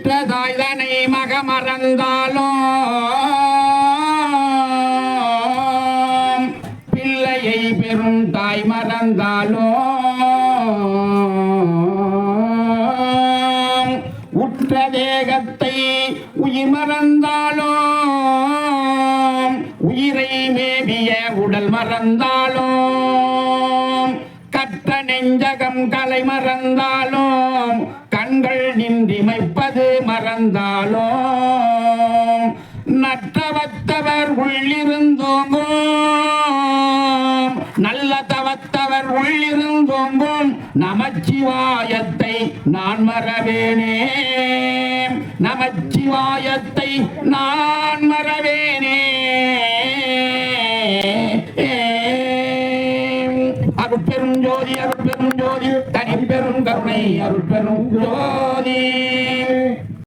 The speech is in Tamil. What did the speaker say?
பெற்ற தாய்தனை மகமறந்தாலோ பிள்ளையை பெறும் தாய் மறந்தாலோ உற்ற தேகத்தை உயிர் மறந்தாலோ உயிரை மேவிய உடல் மறந்தாலோ கற்ற நெஞ்சகம் கலை மறந்தாலோ கண்கள் நின்றிமைப்பது மறந்தாலோ நற்றவத்தவர் உள்ளிருந்தோங்கும் நல்ல தவத்தவர் உள்ளிருந்தோங்கும் நமச்சிவாயத்தை நான் மறவேனே நமச்சிவாயத்தை நான் மறவேனே அருட்பெரும் ஜோதி அருட்பெரும் ஜோதி தனி பெரும் கருணை அருட்பெரும் ஜோதி